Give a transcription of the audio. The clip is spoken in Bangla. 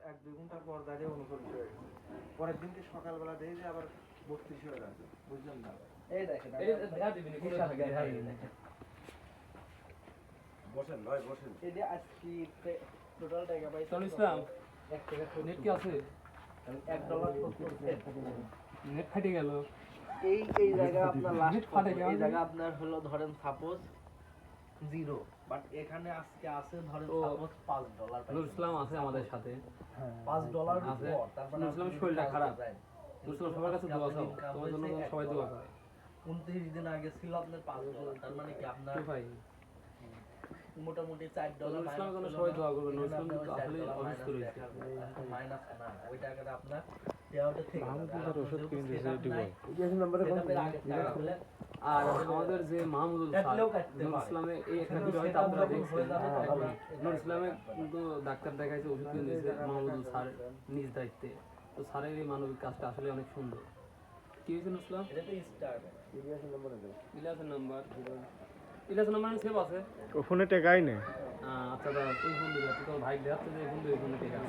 1-2 ঘন্টা পর দাঁড়িয়ে 39 হয়ে গেছে। পরের দিনকে সকালবেলা দেখি যে আবার 32 হয়ে গেছে, বুঝলেন না? এই দেখেন বসেন ভাই বসেন। এটা আজকে টোটাল টাকা পাইছি ইসলাম 1 টাকা নেট কি আছে? $1 নেট ফাটে গেল। এই জায়গা আপনার লাস্ট নেট ফাটে গেল। এই জায়গা আপনার হলো ধরেন সাপোজ 0 বাট এখানে আজকে আছে ধরেন ও, সাপোজ $5 নুর ইসলাম আছে আমাদের সাথে। $5 আছে। তারপর নুর ইসলামের শরীরটা খারাপ। নুর ইসলাম সবার কাছে দোয়া চাও, তোমার জন্য সবাই দোয়া করে। 29 দিন আগে ছিল আপনার $5, তার মানে কি আপনার তো ভাই মোটামুটি $4 নুর ইসলামের জন্য সবাই দোয়া করবে। নুর ইসলাম কিন্তু আসলে অসুস্থ রয়েছে। মাইনাস না ওই টাকাটা আপনার দেওয়াটা ঠিক ওষুধ কিনে দিয়েছে আর আমাদের যে মাহমুদুল স্যার, নুর ইসলামে এই একটা ভিডিও হয়তো আপনারা দেখছেন। নুর ইসলামে কিন্তু ডাক্তার দেখাইছে, ওষুধ কিনে দিয়েছে মাহমুদুল স্যার নিজ দায়িত্বে। তো স্যারের এই মানবিক কাজটা আসলে অনেক সুন্দর। কি হয়েছে নুর ইসলাম? এটা তো স্টার্ট ইলিয়াসের নাম্বার, ইলিয়াসের নাম্বার সেভ আছে। ও ফোনে টেকাই নেই। আচ্ছা দাদা, ওই ফোন দিলে তো ভাই দেখাচ্ছে যে এই ফোন দিয়ে ওই ফোনে ঠিক আছে।